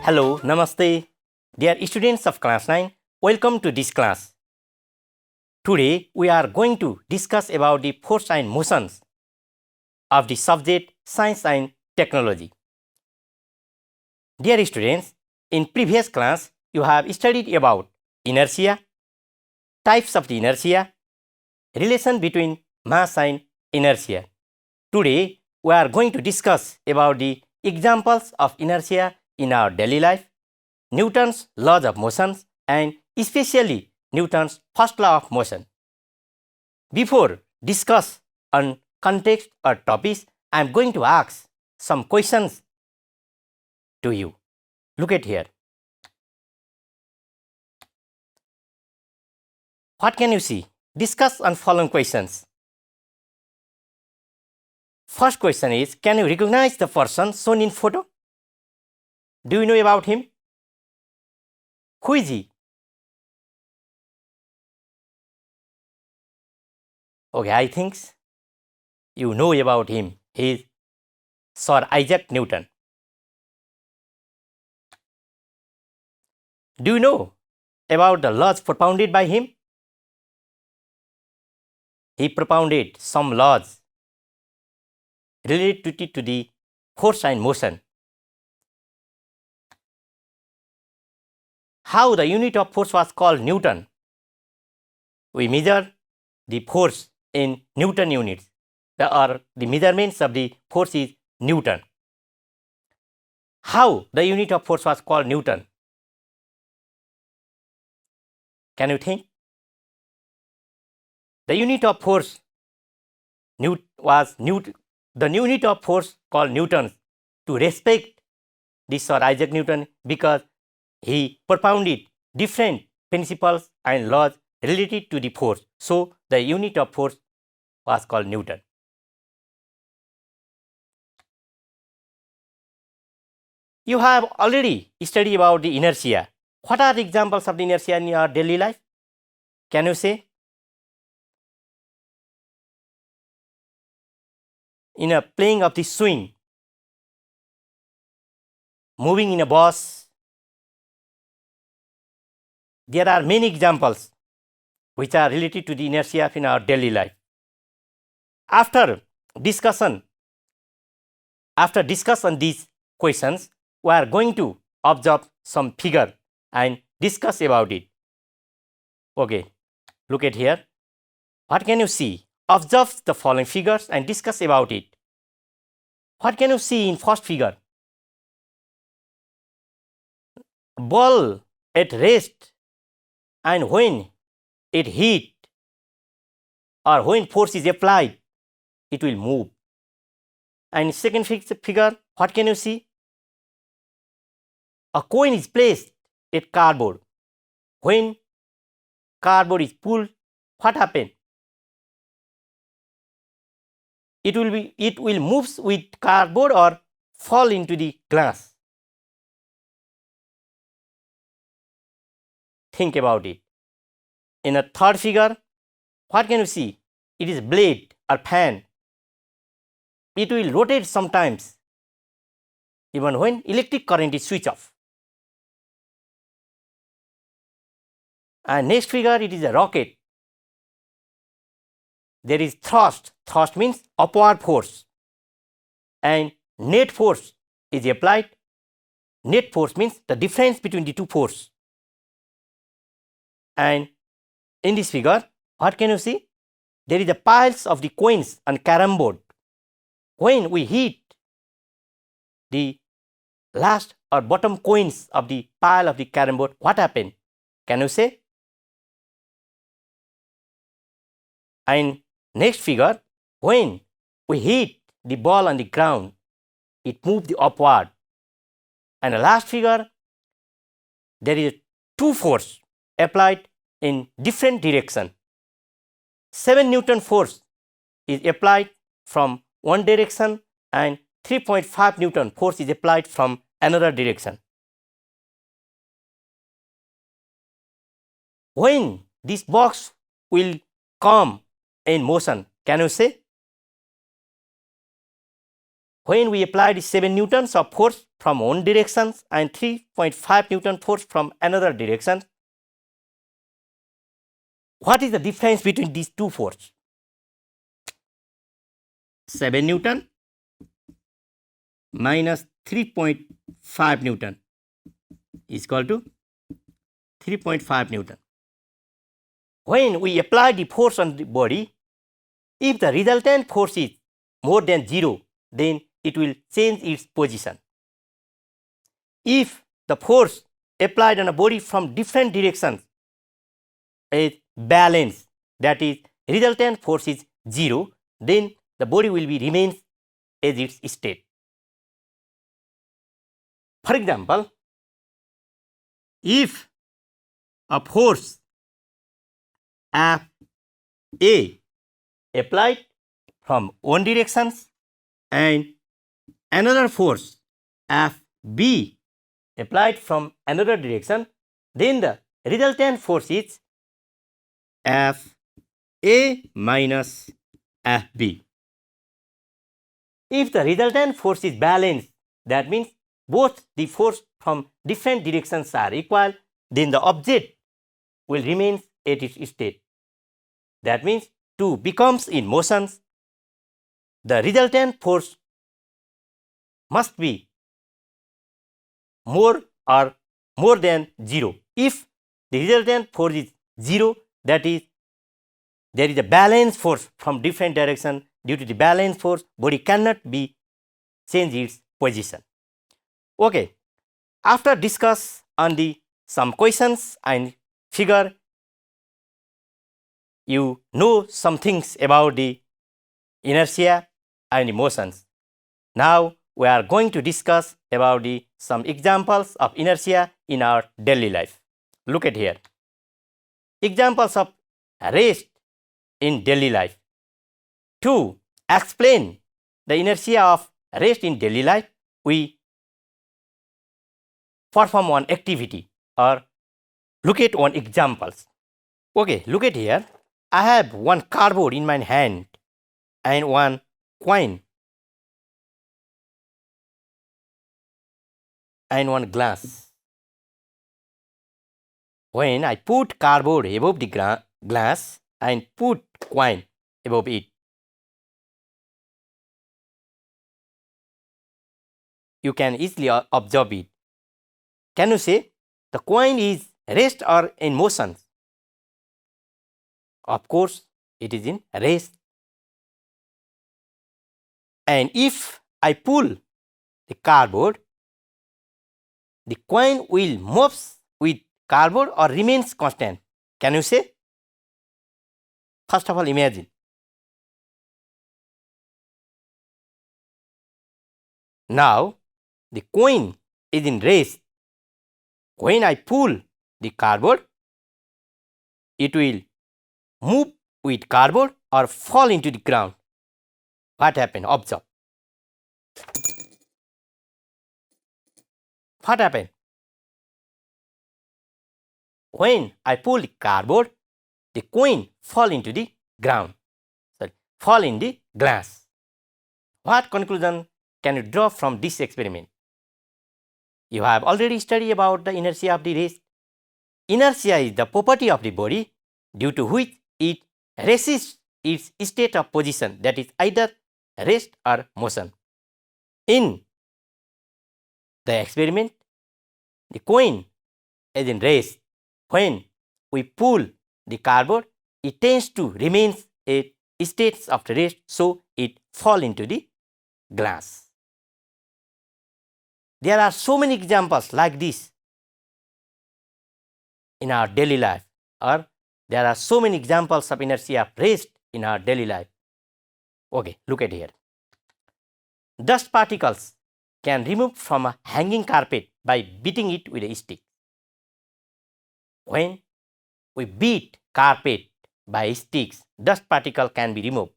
Hello, Namaste. Dear students of class 9, welcome to this class. Today, we are going to discuss about the force and motions of the subject Science and Technology. Dear students, in previous class, you have studied about inertia, types of the inertia, relation between mass and inertia. Today, we are going to discuss about the examples of inertia in our daily life, Newton's laws of motion, and especially Newton's first law of motion. Before discuss on context or topics, I am going to ask some questions to you. Look at here. What can you see? Discuss on following questions. First question is, can you recognize the person shown in photo? Do you know about him? Who is he? Okay, I think you know about him. He is Sir Isaac Newton. Do you know about the laws propounded by him? He propounded some laws related to the force and motion. How the unit of force was called Newton? We measure the force in Newton units, or the measurements of the force is Newton. How the unit of force was called Newton? Can you think? The unit of force the unit of force called Newton to respect the Sir Isaac Newton because he propounded different principles and laws related to the force. So the unit of force was called Newton. You have already studied about the inertia. What are the examples of the inertia in your daily life? Can you say? In a playing of the swing, moving in a bus, there are many examples which are related to the inertia in our daily life. After discussion these questions, we are going to observe some figure and discuss about it. Okay, look at here. What can you see? Observe the following figures and discuss about it. What can you see in first figure? Ball at rest, and when it hit or when force is applied, it will move. And second figure, what can you see? A coin is placed at cardboard. When cardboard is pulled, what happens? It will move with cardboard or fall into the glass. Think about it. In a third figure, what can you see? It is blade or fan. It will rotate sometimes, even when electric current is switched off. And next figure, it is a rocket. There is thrust. Thrust means upward force. And net force is applied. Net force means the difference between the two forces. And in this figure, what can you see? There is a piles of the coins on carom board. When we hit the last or bottom coins of the pile of the carom board, what happened? Can you say? And next figure, when we hit the ball on the ground, it moved upward. And the last figure, there is two force applied in different direction. 7 Newton force is applied from one direction and 3.5 Newton force is applied from another direction. When this box will come in motion, can you say? When we apply the 7 newtons of force from one direction and 3.5 Newton force from another direction. What is the difference between these two forces? 7 Newton minus 3.5 Newton is equal to 3.5 Newton. When we apply the force on the body, if the resultant force is more than 0, then it will change its position. If the force applied on a body from different directions is balanced, that is, resultant force is 0, then the body will be remains as its state. For example, if a force F A applied from one direction and another force F B applied from another direction, then the resultant force is F A minus F B. If the resultant force is balanced, that means both the force from different directions are equal, then the object will remain at its state. That means to becomes in motion, the resultant force must be more than 0. If the resultant force is 0, that is, there is a balance force from different direction. Due to the balance force, body cannot be change its position. Okay, after discuss on the some questions and figure, you know some things about the inertia and motions. Now we are going to discuss about the some examples of inertia in our daily life. Look at here. Examples of rest in daily life. To explain the inertia of rest in daily life, we perform one activity or look at one examples. Okay, look at here. I have one cardboard in my hand and one coin and one glass. When I put cardboard above the glass and put coin above it, you can easily observe it. Can you say the coin is rest or in motion? Of course, it is in rest. And if I pull the cardboard, the coin will move with cardboard or remains constant. Can you say? First of all, imagine. Now, the coin is in rest. When I pull the cardboard, it will move with cardboard or fall into the ground. What happened? Observe. What happened? When I pull the cardboard, the coin fall into the ground. Fall in the glass. What conclusion can you draw from this experiment? You have already studied about the inertia of the rest. Inertia is the property of the body due to which it resists its state of position, that is either rest or motion. In the experiment, the coin is in rest. When we pull the cardboard, it tends to remain at states of rest, so it fall into the glass. There are so many examples like this in our daily life, or there are so many examples of inertia of rest in our daily life. Okay, look at here. Dust particles can remove from a hanging carpet by beating it with a stick. When we beat carpet by sticks, dust particle can be removed.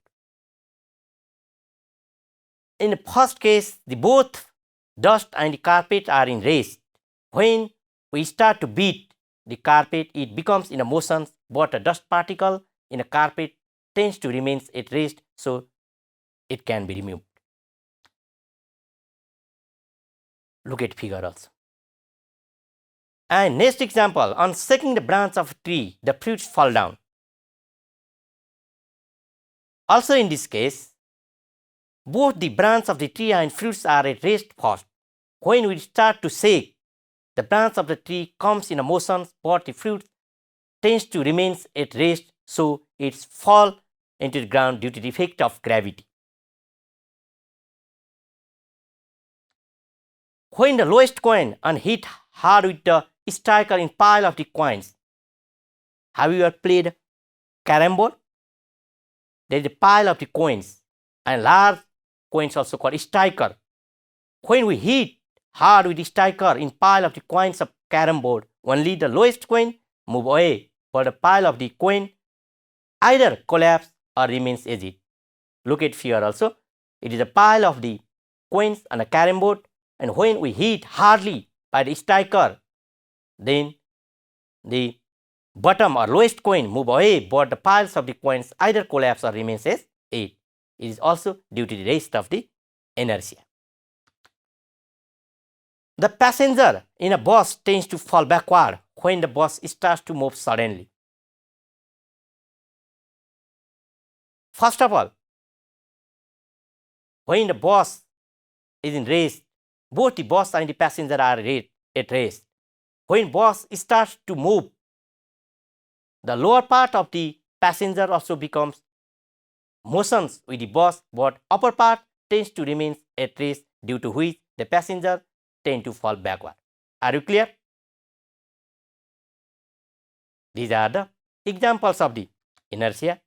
In the first case, both dust and the carpet are in rest. When we start to beat the carpet, it becomes in a motion, but a dust particle in a carpet tends to remain at rest, so it can be removed. Look at figure also. And next example, on shaking the branch of a tree, the fruits fall down. Also in this case, both the branch of the tree and fruits are at rest first. When we start to shake, the branch of the tree comes in a motion, but the fruit tends to remain at rest, so it falls into the ground due to the effect of gravity. When the lowest coin and hit hard with the striker in pile of the coins. Have you ever played carom board? There is a pile of the coins and large coins also called striker. When we hit hard with the striker in pile of the coins of carom board, only the lowest coin move away, but the pile of the coin either collapse or remains as it. Look at here also. It is a pile of the coins on a carom board, and when we hit hardly by the striker, then the bottom or lowest coin move away, but the piles of the coins either collapse or remains as it. It is also due to the rest of the inertia. The passenger in a bus tends to fall backward when the bus starts to move suddenly. First of all, when the bus is in rest, both the bus and the passenger are at rest. When bus starts to move, the lower part of the passenger also becomes motions with the bus, but upper part tends to remain at rest, due to which the passenger tend to fall backward. Are you clear? These are the examples of the inertia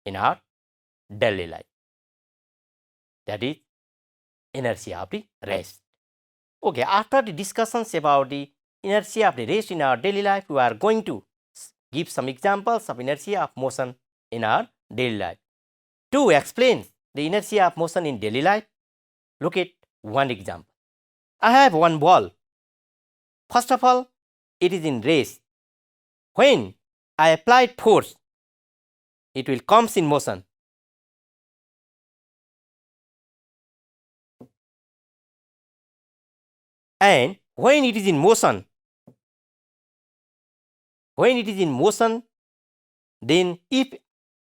in our daily life. That is inertia of the rest. Okay, after the discussions about the inertia of the rest in our daily life, we are going to give some examples of inertia of motion in our daily life. To explain the inertia of motion in daily life, look at one example. I have one ball. First of all, it is in rest. When I apply force, it will come in motion. And when it is in motion, then if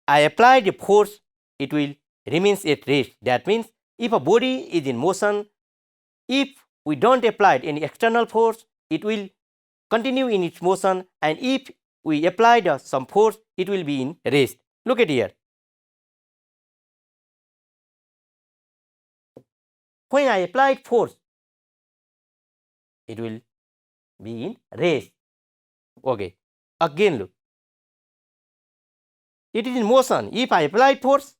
I apply the force, it will remain at rest. That means if a body is in motion, if we don't apply any external force, it will continue in its motion, and if we apply some force, it will be in rest. Look at here. When I apply force, it will be in rest. Okay, again look. It is in motion. If I apply force,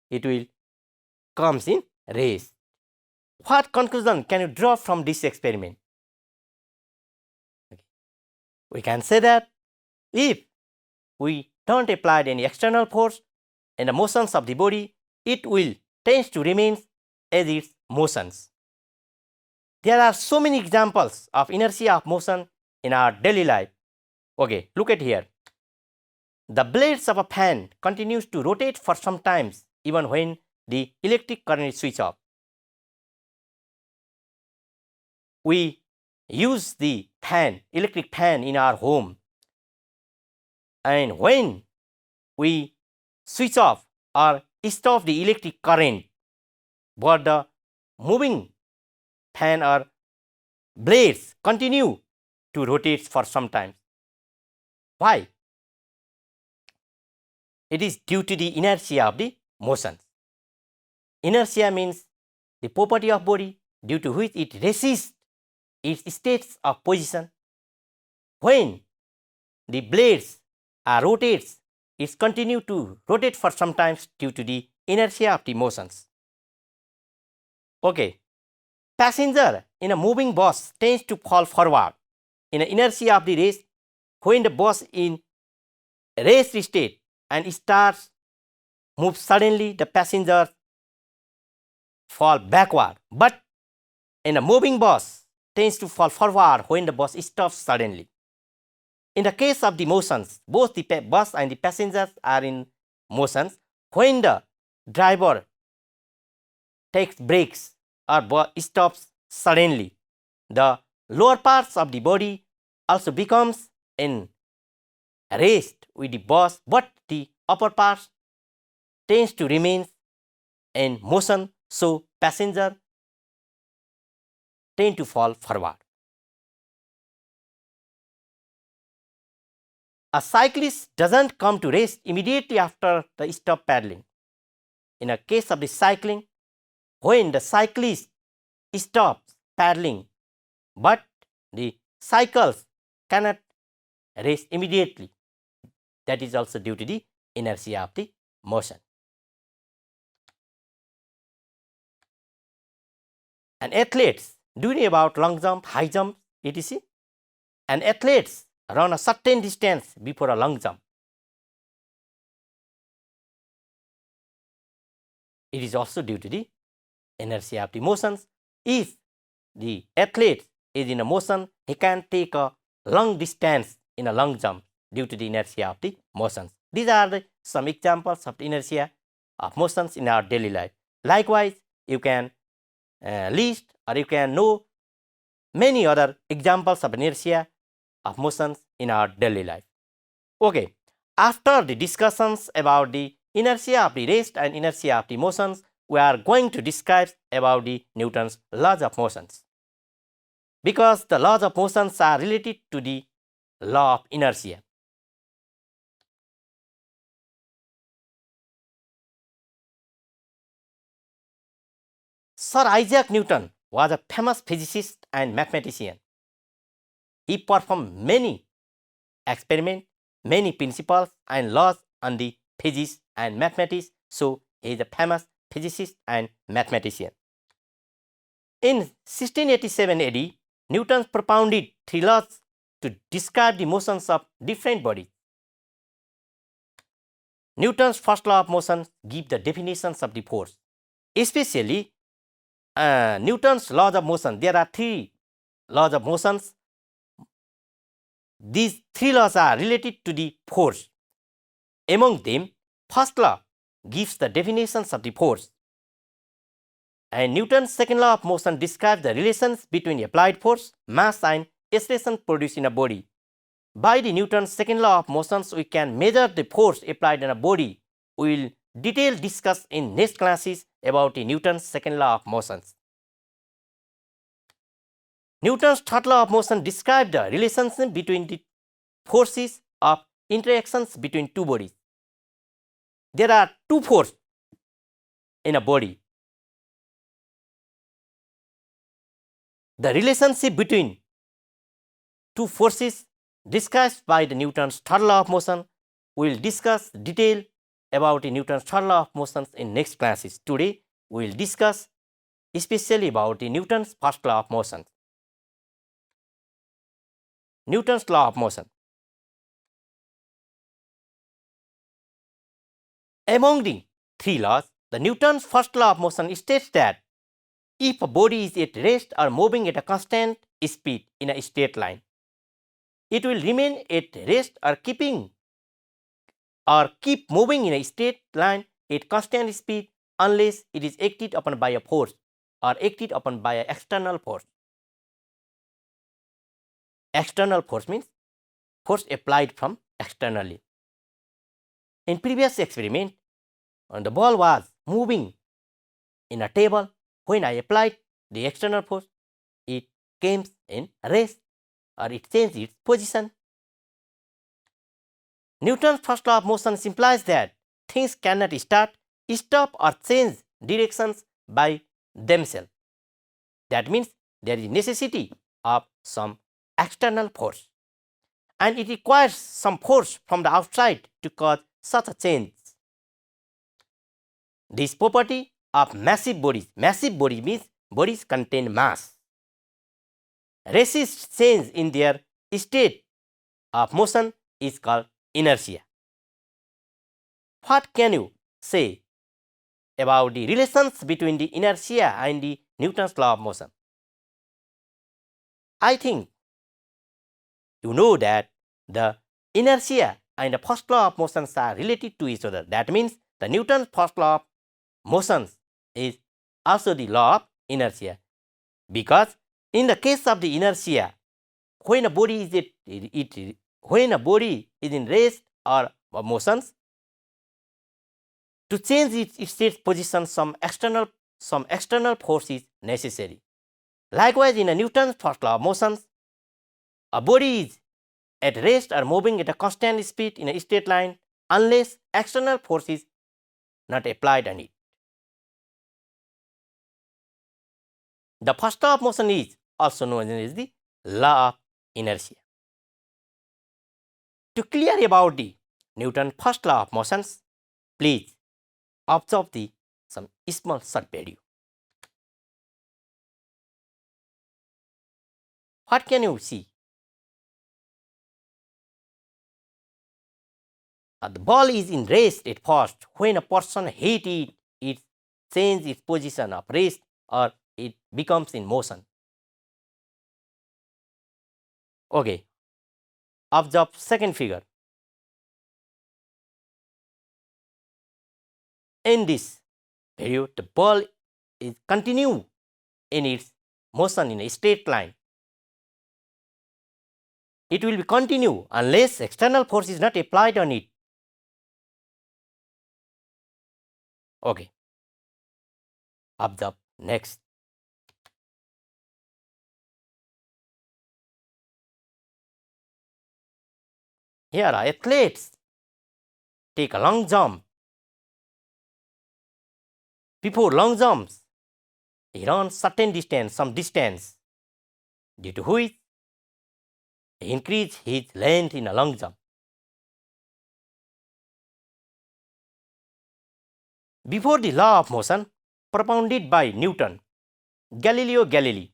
it will comes in rest. What conclusion can you draw from this experiment? Okay. We can say that if we don't apply any external force in the motions of the body, it will tend to remain as its motions. There are so many examples of inertia of motion in our daily life. Okay, look at here. The blades of a fan continues to rotate for some time even when the electric current is switched off. We use the electric fan in our home, and when we switch off or stop the electric current, but the moving fan or blades continue to rotate for some time. Why? It is due to the inertia of the motions. Inertia means the property of body due to which it resists its states of position. When the blades rotates, it continue to rotate for some time due to the inertia of the motions. Okay, passenger in a moving bus tends to fall forward in the inertia of the rest. When the bus in rest state and starts move suddenly, the passenger fall backward, but in a moving bus tends to fall forward when the bus stops suddenly. In the case of the motions, both the bus and the passengers are in motions. When the driver takes brakes or stops suddenly, the lower parts of the body also becomes in rest with the bus, but the upper parts tends to remain in motion, so passenger tend to fall forward. A cyclist doesn't come to rest immediately after the stop paddling. In a case of the cycling, when the cyclist stops paddling, but the cycles cannot rest immediately, that is also due to the inertia of the motion. And athletes doing about long jump, high jump, etc. And athletes run a certain distance before a long jump. It is also due to the inertia of the motions. If the athlete is in a motion, he can take a long distance in a long jump due to the inertia of the motions. These are some examples of the inertia of motions in our daily life. Likewise, you can list or you can know many other examples of inertia of motions in our daily life. Okay, after the discussions about the inertia of the rest and inertia of the motions, we are going to discuss about the Newton's laws of motions. Because the laws of motions are related to the law of inertia. Sir Isaac Newton was a famous physicist and mathematician. He performed many experiments, many principles and laws on the physics and mathematics, so he is a famous physicist and mathematician. In 1687 AD, Newton propounded three laws to describe the motions of different bodies. Newton's first law of motion gives the definitions of the force. Especially Newton's laws of motion, there are three laws of motions. These three laws are related to the force. Among them, first law gives the definitions of the force. And Newton's second law of motion describes the relations between applied force, mass and acceleration produced in a body. By the Newton's second law of motions, we can measure the force applied in a body. We will detail discuss in next classes about the Newton's second law of motions. Newton's third law of motion describes the relationship between the forces of interactions between two bodies. There are two forces in a body. The relationship between two forces discussed by the Newton's third law of motion. We will discuss detail about the Newton's third law of motion in next classes. Today, we will discuss especially about the Newton's first law of motion. Newton's law of motion. Among the three laws, the Newton's first law of motion states that if a body is at rest or moving at a constant speed in a straight line, it will remain at rest or keep moving in a straight line at constant speed unless it is acted upon by a force or acted upon by an external force. External force means force applied from externally. In previous experiment, the ball was moving in a table. When I applied the external force, it came in rest or it changed its position. Newton's first law of motion implies that things cannot start, stop or change directions by themselves. That means there is necessity of some external force, and it requires some force from the outside to cause such a change. This property of massive bodies means bodies contain mass, resist change in their state of motion is called inertia. What can you say about the relations between the inertia and the Newton's law of motion? I think you know that the inertia and the first law of motion are related to each other. That means the Newton's first law of motion is also the law of inertia, Because in the case of the inertia, when a body is in rest or motions, to change its state position, some external force is necessary. Likewise, in a Newton's first law of motions, a body is at rest or moving at a constant speed in a straight line unless external force is not applied on it. The first law of motion is also known as the law of inertia. To clear about the Newton's first law of motions, please observe some small short video. What can you see? The ball is in rest at first. When a person hit it, it changes its position of rest or it becomes in motion. Okay. Observe second figure. In this video, the ball is continue in its motion in a straight line. It will be continue unless external force is not applied on it. Okay. Observe next. Here athletes take a long jump. Before long jumps, he runs certain distance, some distance, due to which he increase his length in a long jump. Before the law of motion propounded by Newton, Galileo Galilei.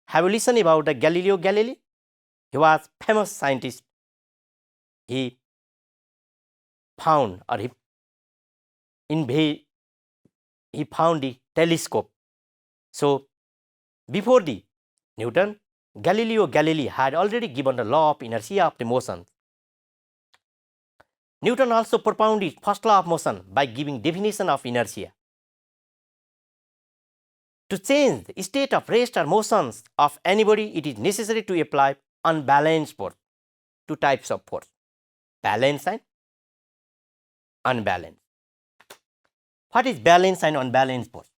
Have you listened about the Galileo Galilei? He was famous scientist. He found or he found the telescope. So before the Newton, Galileo Galilei had already given the law of inertia of the motion. Newton also propounded first law of motion by giving definition of inertia. To change the state of rest or motions of anybody, it is necessary to apply unbalanced force. Two types of force, balanced and unbalanced. What is balanced and unbalanced force?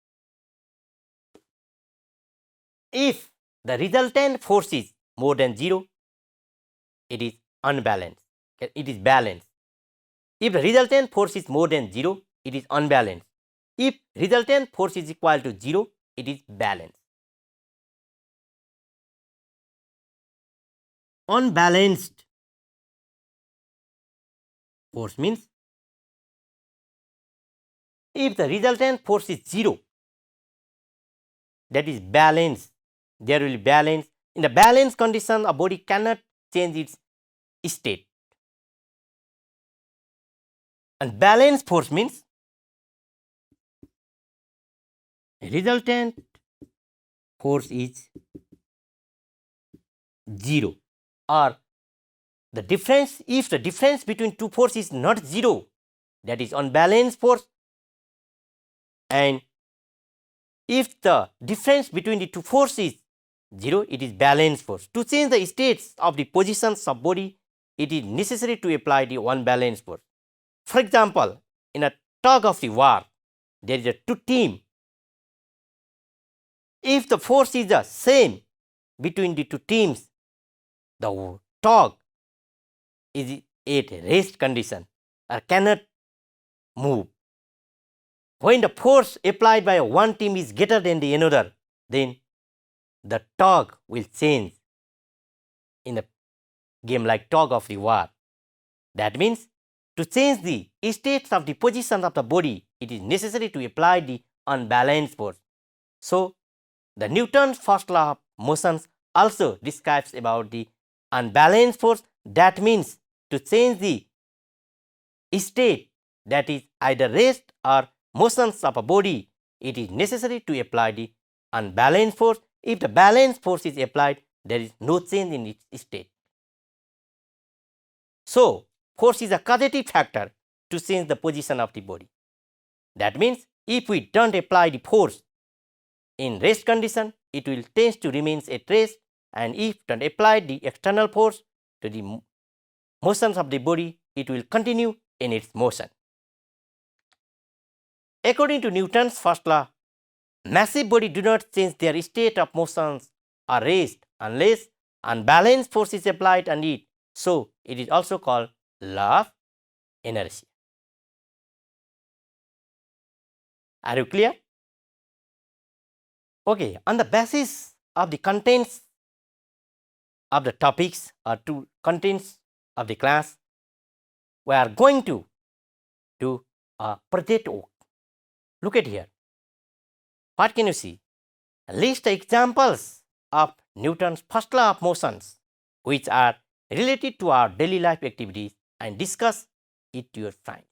If the resultant force is more than 0, it is unbalanced. It is balanced. If the resultant force is more than 0, it is unbalanced. If resultant force is equal to 0, it is balanced. Unbalanced force means if the resultant force is 0, that is balanced. There will be balance. In the balanced condition, a body cannot change its state. And balanced force means resultant force is 0, or the difference, if the difference between two forces is not 0, that is unbalanced force. And if the difference between the two forces is 0, it is balanced force. To change the states of the positions of body, it is necessary to apply the unbalanced force. For example, in a tug of the war, there is a two team. If the force is the same between the two teams, the tug is at rest condition or cannot move. When the force applied by one team is greater than the another, then the tug will change in a game like tug of the war. That means to change the states of the position of the body, it is necessary to apply the unbalanced force. So the Newton's first law of motion also describes about the unbalanced force. That means to change the state, that is either rest or motions of a body, it is necessary to apply the unbalanced force. If the balanced force is applied, there is no change in its state. So force is a causative factor to change the position of the body. That means if we don't apply the force in rest condition, it will tend to remain at rest, and if not apply the external force to the motions of the body, it will continue in its motion. According to Newton's first law, massive body do not change their state of motions or rest unless unbalanced force is applied on it. So it is also called law of inertia. Are you clear? Okay, on the basis of the contents of the topics or two contents of the class, we are going to do a project work. Look at here. What can you see? List examples of Newton's first law of motions which are related to our daily life activities and discuss it to your friends.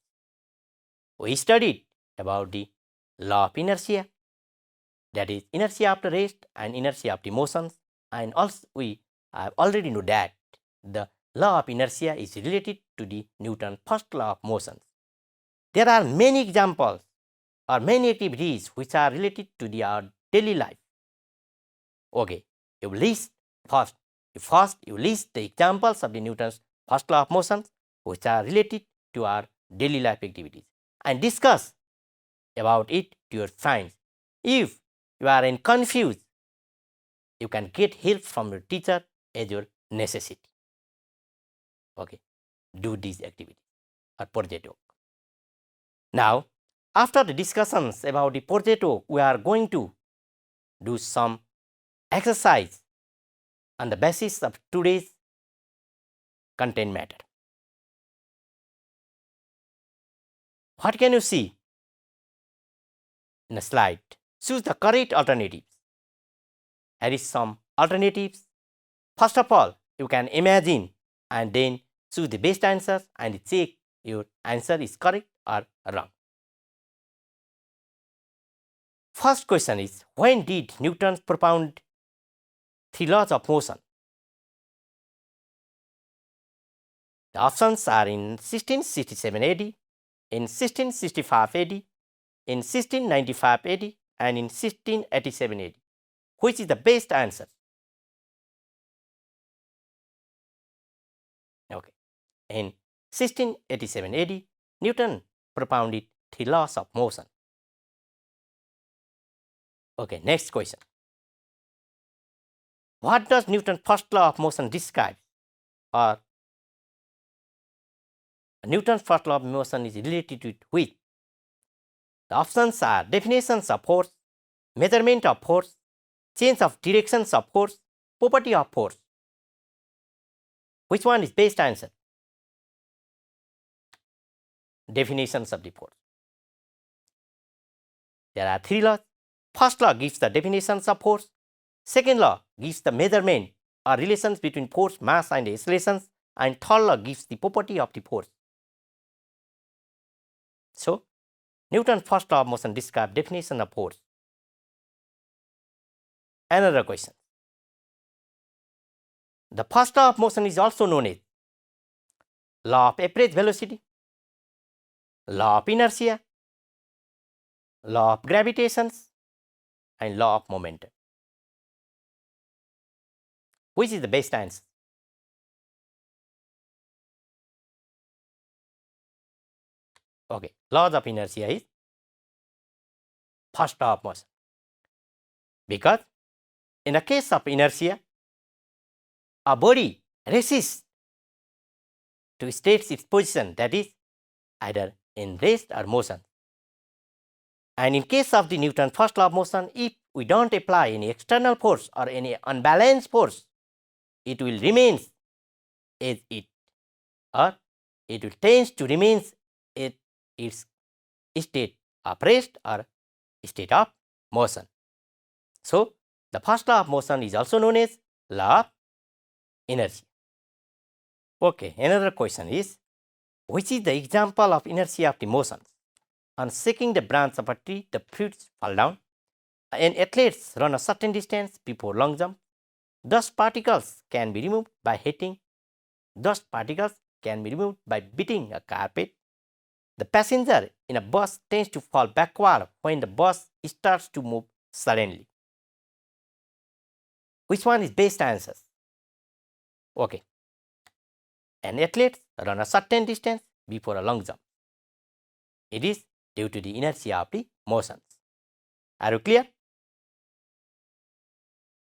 We studied about the law of inertia, that is inertia of the rest and inertia of the motions, and also we have already know that the law of inertia is related to the Newton's first law of motions. There are many examples or many activities which are related to our daily life. Okay, you list first. You list the examples of the Newton's first law of motions which are related to our daily life activities and discuss about it to your friends. If you are confused, you can get help from your teacher as your necessity. Okay, do these activities or project work. Now, after the discussions about the project work, we are going to do some exercise on the basis of today's content matter. What can you see in the slide? Choose the correct alternatives. There is some alternatives. First of all, you can imagine and then choose the best answers and check your answer is correct or wrong. First question is, when did Newton propound three laws of motion? The options are in 1667 AD, in 1665 AD, in 1695 AD, and in 1687 AD. Which is the best answer? Okay. In 1687 AD, Newton propounded three laws of motion. Okay, next question. What does Newton's first law of motion describe? Or Newton's first law of motion is related with which? The options are definitions of force, measurement of force, change of directions of force, property of force. Which one is best answer? Definitions of the force. There are three laws. First law gives the definitions of force. Second law gives the measurement or relations between force, mass, and accelerations. And third law gives the property of the force. So, Newton's first law of motion describes definition of force. Another question. The first law of motion is also known as law of average velocity, law of inertia, law of gravitation, and law of momentum. Which is the best answer? Okay, laws of inertia is first law of motion. Because in the case of inertia, a body resists to state its position, that is either in rest or motion. And in case of the Newton's first law of motion, if we don't apply any external force or any unbalanced force, it will remain as it, or it will tend to remain at its state of rest or state of motion. So, the first law of motion is also known as law of inertia. Okay, another question is, which is the example of inertia of the motions? On shaking the branch of a tree, the fruits fall down. And athletes run a certain distance before long jump. Dust particles can be removed by hitting. Dust particles can be removed by beating a carpet. The passenger in a bus tends to fall backward when the bus starts to move suddenly. Which one is best answers? Okay. An athlete run a certain distance before a long jump. It is due to the inertia of the motions. Are you clear?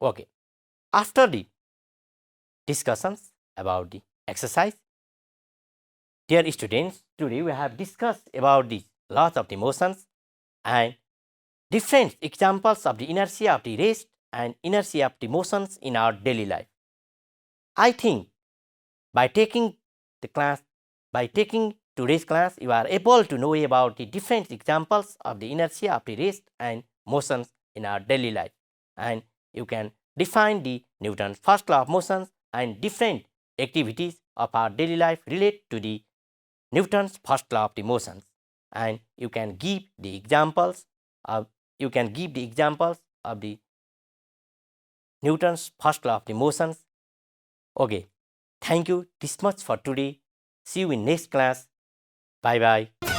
Okay. After the discussions about the exercise, dear students, today we have discussed about the laws of the motions and different examples of the inertia of the rest and inertia of the motions in our daily life. I think by taking today's class, you are able to know about the different examples of the inertia of the rest and motions in our daily life, and you can define the Newton's first law of motions and different activities of our daily life relate to the Newton's first law of the motions, and you can give the examples of the Newton's first law of the motions. Okay, thank you this much for today. See you in next class. Bye bye.